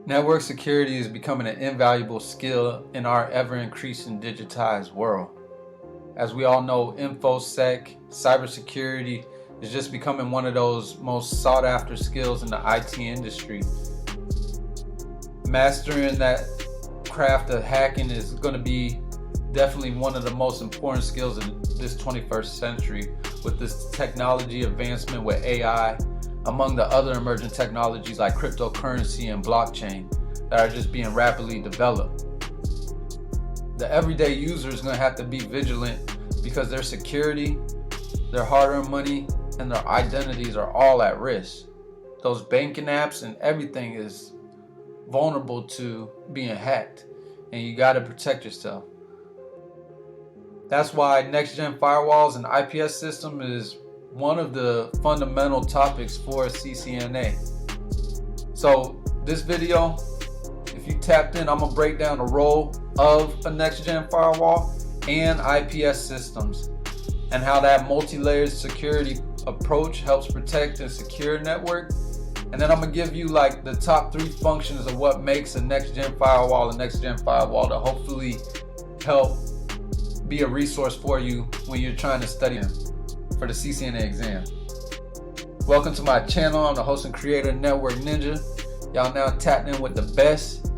Network security is becoming an invaluable skill in our ever-increasing digitized world. As we all know, InfoSec, cybersecurity is just becoming one of those most sought-after skills in the IT industry. Mastering that craft of hacking is going to be definitely one of the most important skills in this 21st century with this technology advancement with AI, among the other emerging technologies like cryptocurrency and blockchain that are just being rapidly developed. The everyday user is going to have to be vigilant because their security, their hard-earned money, and their identities are all at risk. Those banking apps and everything is vulnerable to being hacked, and you got to protect yourself. That's why next-gen firewalls and IPS system is one of the fundamental topics for CCNA. So this video, if you tapped in, I'm gonna break down the role of a next-gen firewall and IPS systems and how that multi-layered security approach helps protect and secure network. And then I'm gonna give you like the top 3 functions of what makes a next-gen firewall a next-gen firewall to hopefully help be a resource for you when you're trying to study for the CCNA exam. Welcome to my channel. I'm the host and creator, Network Ninja. Y'all now tapped in with the best.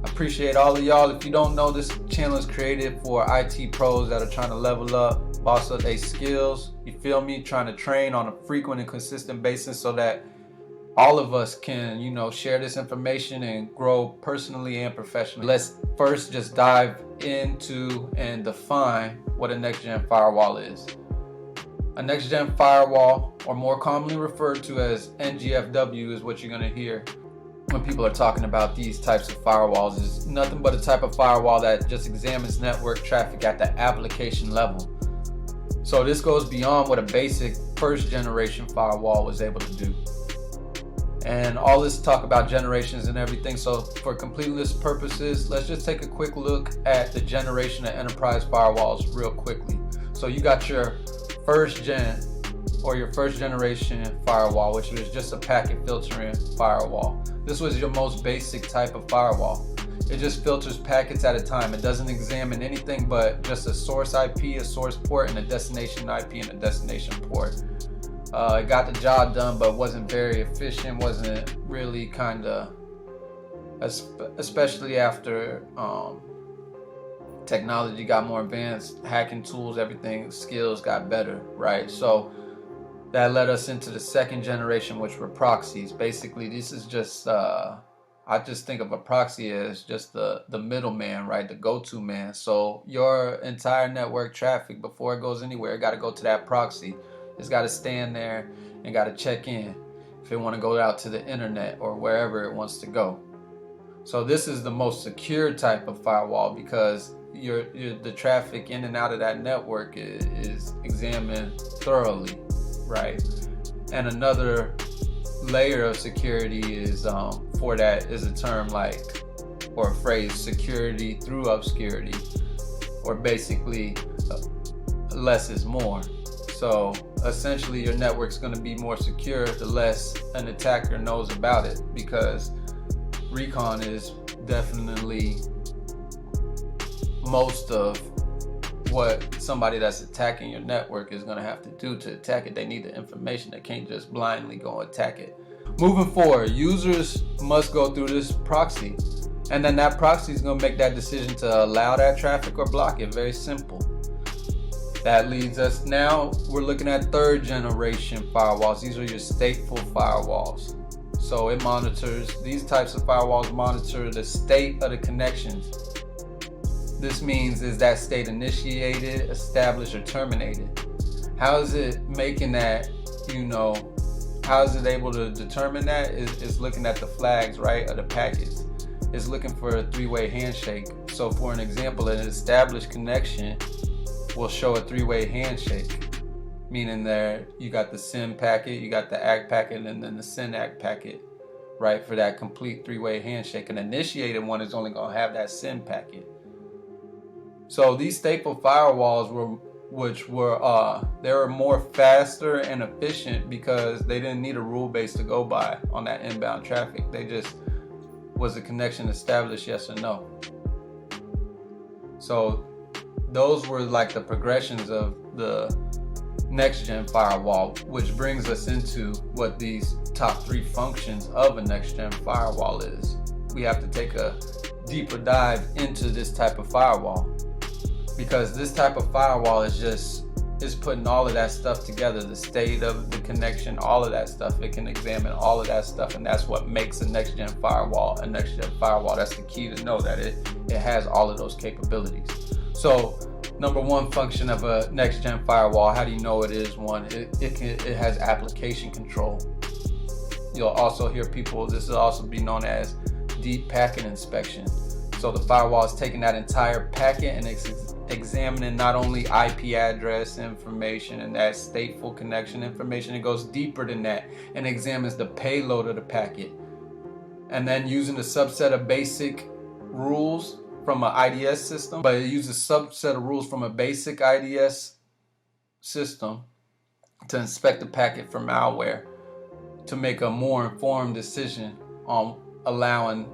I appreciate all of y'all. If you don't know, this channel is created for IT pros that are trying to level up, boss up their skills. You feel me? Trying to train on a frequent and consistent basis so that all of us can, share this information and grow personally and professionally. Let's first just dive into and define what a next-gen firewall is. A next-gen firewall, or more commonly referred to as NGFW, is what you're going to hear when people are talking about these types of firewalls. Is nothing but a type of firewall that just examines network traffic at the application level. So this goes beyond what a basic first-generation firewall was able to do. And all this talk about generations and everything, so for completeness purposes, let's just take a quick look at the generation of enterprise firewalls real quickly. So you got your first gen or your first generation firewall, which was just a packet filtering firewall. This was your most basic type of firewall. It just filters packets at a time. It doesn't examine anything but just a source IP, a source port, and a destination IP and a destination port. It got the job done, but wasn't very efficient, wasn't really especially after technology got more advanced, hacking tools, everything, skills got better, right? So that led us into the second generation, which were proxies. Basically, this is just, I just think of a proxy as just the middleman, right? The go-to man. So your entire network traffic, before it goes anywhere, it got to go to that proxy. It's got to stand there and got to check in if it want to go out to the internet or wherever it wants to go. So this is the most secure type of firewall because the traffic in and out of that network is examined thoroughly, right? And another layer of security is for that is a term like, or a phrase, security through obscurity, or basically less is more. So essentially your network's going to be more secure the less an attacker knows about it, because recon is definitely most of what somebody that's attacking your network is going to have to do to attack it. They need the information. They can't just blindly go attack it. Moving forward, users must go through this proxy, and then that proxy is going to make that decision to allow that traffic or block it. Very simple. That leads us, now we're looking at third generation firewalls. These are your stateful firewalls. So it monitors, these types of firewalls monitor the state of the connections. This means, is that state initiated, established, or terminated? How is it making that, how is it able to determine that? It's looking at the flags, right, of the packets. It's looking for a 3-way handshake. So for an example, an established connection will show a 3-way handshake, meaning there you got the SYN packet, you got the ACK packet, and then the SYN ACK packet, right, for that complete 3-way handshake. An initiated one is only going to have that SYN packet. So these stateful firewalls they were more faster and efficient because they didn't need a rule base to go by on that inbound traffic. They just Was the connection established, yes or no? So those were like the progressions of the next gen firewall, which brings us into what these top 3 functions of a next gen firewall is. We have to take a deeper dive into this type of firewall, because this type of firewall is putting all of that stuff together, the state of the connection, all of that stuff. It can examine all of that stuff, and that's what makes a next gen firewall a next gen firewall. That's the key to know, that it has all of those capabilities. So number 1 function of a next gen firewall, how do you know it is one? It has application control. You'll also hear people, this will also be known as deep packet inspection. So the firewall is taking that entire packet and examining not only IP address information and that stateful connection information, it goes deeper than that and examines the payload of the packet. And then using a subset of basic rules from an IDS system, but it uses a subset of rules from a basic IDS system to inspect the packet for malware, to make a more informed decision on allowing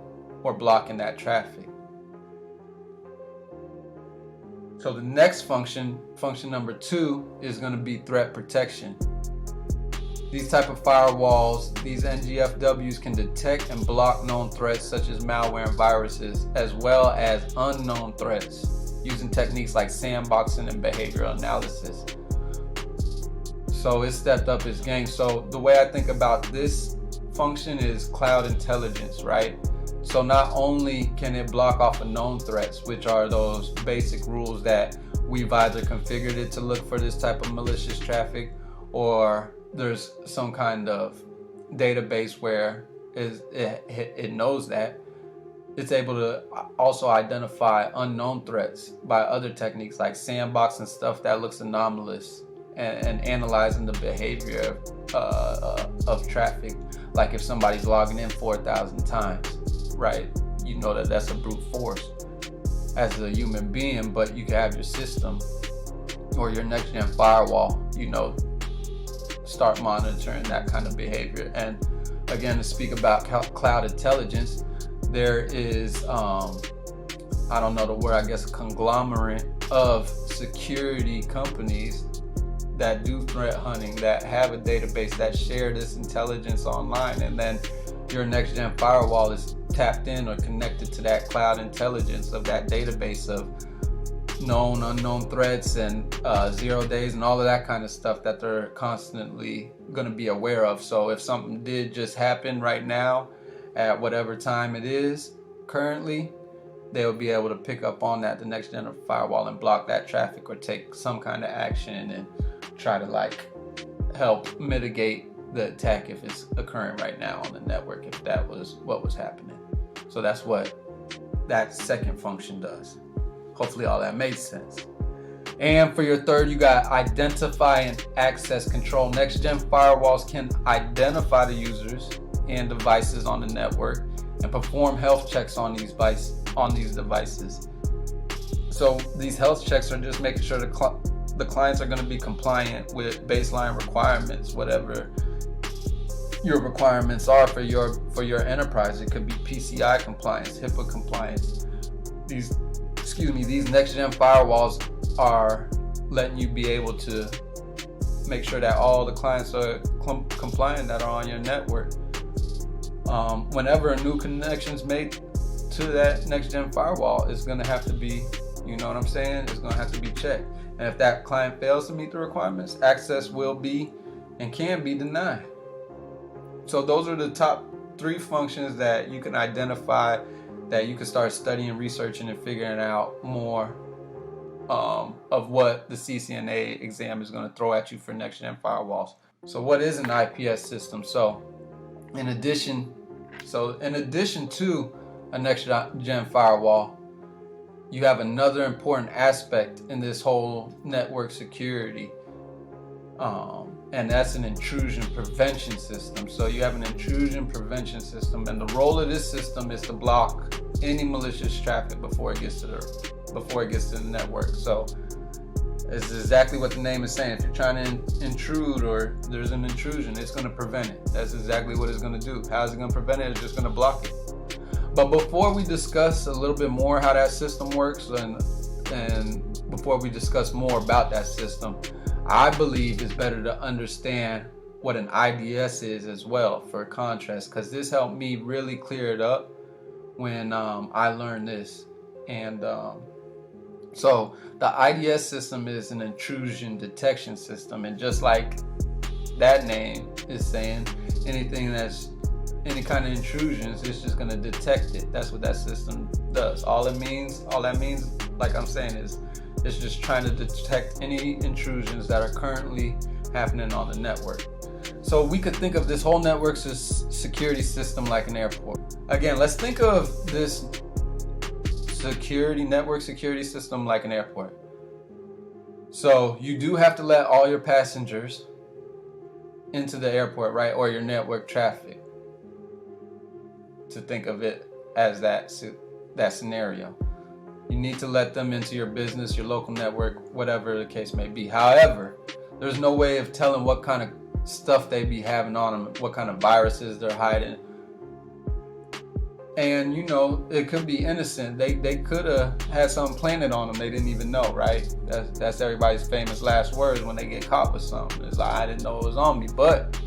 or blocking that traffic. So the next function number 2, is going to be threat protection. These type of firewalls, these NGFWs, can detect and block known threats such as malware and viruses, as well as unknown threats, using techniques like sandboxing and behavioral analysis. So it stepped up its game. So the way I think about this function is cloud intelligence, right? So not only can it block off of known threats, which are those basic rules that we've either configured it to look for this type of malicious traffic, or there's some kind of database where it knows that. It's able to also identify unknown threats by other techniques like sandbox and stuff that looks anomalous, and analyzing the behavior of traffic. Like if somebody's logging in 4,000 times, right? You know that that's a brute force as a human being, but you can have your system or your next gen firewall, start monitoring that kind of behavior. And again, to speak about cloud intelligence, there is, I don't know the word, I guess a conglomerate of security companies that do threat hunting, that have a database, that share this intelligence online, and then your next gen firewall is tapped in or connected to that cloud intelligence of that database of known, unknown threats and 0 days and all of that kind of stuff that they're constantly going to be aware of. So if something did just happen right now at whatever time it is currently, they'll be able to pick up on that, the next gen firewall, and block that traffic or take some kind of action and try to help mitigate the attack if it's occurring right now on the network, if that was what was happening. So that's what that second function does. Hopefully all that made sense. And for your third, you got identify and access control. Next gen firewalls can identify the users and devices on the network and perform health checks on these devices. So these health checks are just making sure the clients are going to be compliant with baseline requirements, whatever your requirements are for your enterprise. It could be PCI compliance, HIPAA compliance. These next gen firewalls are letting you be able to make sure that all the clients are compliant that are on your network. Whenever a new connection is made to that next gen firewall, it's going to have to be, it's going to have to be checked. And if that client fails to meet the requirements, access will be and can be denied. So those are the top 3 functions that you can identify, that you can start studying, researching, and figuring out more of what the CCNA exam is going to throw at you for next gen firewalls. So what is an IPS system? So in addition to a next gen firewall, you have another important aspect in this whole network security, and that's an intrusion prevention system. So you have an intrusion prevention system, and the role of this system is to block any malicious traffic before it gets to the network. So it's exactly what the name is saying. If you're trying to intrude or there's an intrusion, it's going to prevent it. That's exactly what it's going to do. How is it going to prevent it? It's just going to block it. But before we discuss a little bit more how that system works, and before we discuss more about that system, I believe it's better to understand what an IDS is as well, for contrast, because this helped me really clear it up when I learned this. And so the IDS system is an intrusion detection system, and just like that name is saying, anything that's any kind of intrusions, it's just going to detect it. That's what that system does. All that means, like I'm saying, is it's just trying to detect any intrusions that are currently happening on the network. So we could think of this whole network's security system like an airport. Again, let's think of this network security system like an airport. So you do have to let all your passengers into the airport, right? Or your network traffic, to think of it as that scenario. You need to let them into your business, your local network, whatever the case may be. However, there's no way of telling what kind of stuff they be having on them, what kind of viruses they're hiding. And you know, it could be innocent. They could have had something planted on them they didn't even know, right? That's everybody's famous last words when they get caught with something. It's like, I didn't know it was on me. But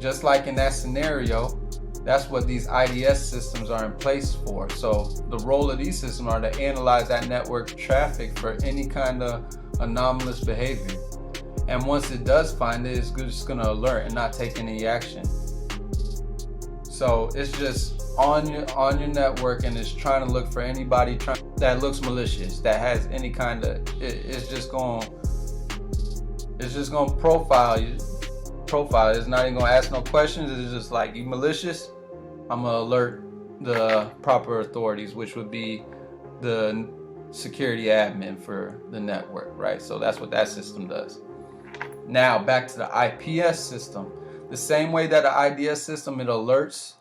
just like in that scenario, that's what these IDS systems are in place for. So the role of these systems are to analyze that network traffic for any kind of anomalous behavior. And once it does find it, it's just going to alert and not take any action. So it's just on your network, and it's trying to look for anybody that looks malicious, that has any kind of, it's just going to profile you. It's not even going to ask no questions. It's just like, you malicious, I'm going to alert the proper authorities, which would be the security admin for the network, right? So that's what that system does. Now back to the IPS system. The same way that the IDS system, it alerts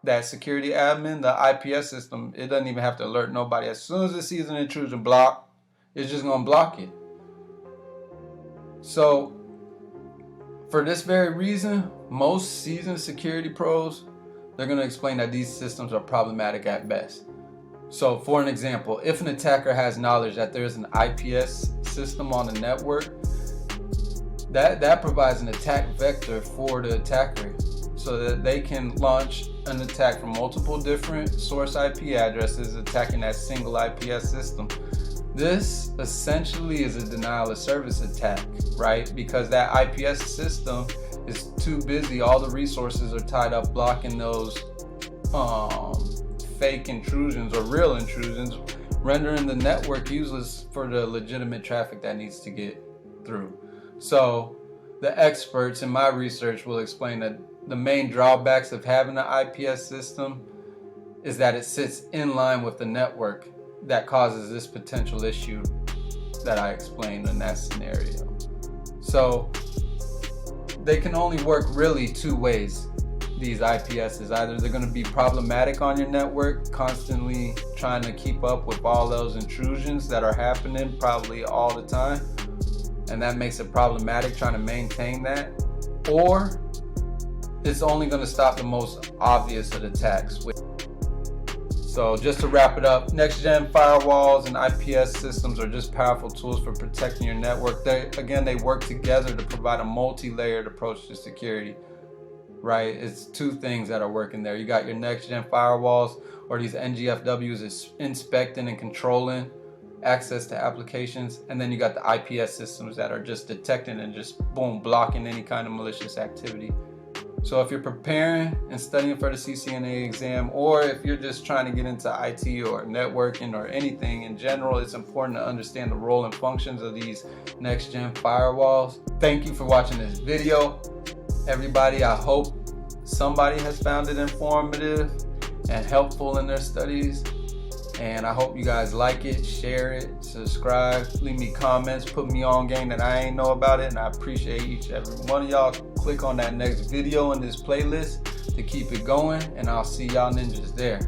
that security admin, the IPS system, it doesn't even have to alert nobody. As soon as it sees an intrusion block, it's just going to block it. So for this very reason, most seasoned security pros, they're going to explain that these systems are problematic at best. So for an example, if an attacker has knowledge that there's an IPS system on the network, that provides an attack vector for the attacker, so that they can launch an attack from multiple different source IP addresses, attacking that single IPS system. This essentially is a denial of service attack, right? Because that IPS system is too busy. All the resources are tied up blocking those fake intrusions or real intrusions, rendering the network useless for the legitimate traffic that needs to get through. So the experts in my research will explain that the main drawbacks of having an IPS system is that it sits in line with the network that causes this potential issue that I explained in that scenario. So they can only work really two ways, these IPSs. Either they're going to be problematic on your network, constantly trying to keep up with all those intrusions that are happening probably all the time, and that makes it problematic trying to maintain that, or it's only going to stop the most obvious of attacks. So just to wrap it up, next-gen firewalls and IPS systems are just powerful tools for protecting your network. They work together to provide a multi-layered approach to security, right? It's two things that are working there. You got your next-gen firewalls, or these NGFWs, is inspecting and controlling access to applications, and then you got the IPS systems that are just detecting and just boom, blocking any kind of malicious activity. So if you're preparing and studying for the CCNA exam, or if you're just trying to get into IT or networking or anything in general, it's important to understand the role and functions of these next-gen firewalls. Thank you for watching this video, everybody. I hope somebody has found it informative and helpful in their studies. And I hope you guys like it, share it, subscribe, leave me comments, put me on game that I ain't know about it. And I appreciate each and every one of y'all. Click on that next video in this playlist to keep it going. And I'll see y'all ninjas there.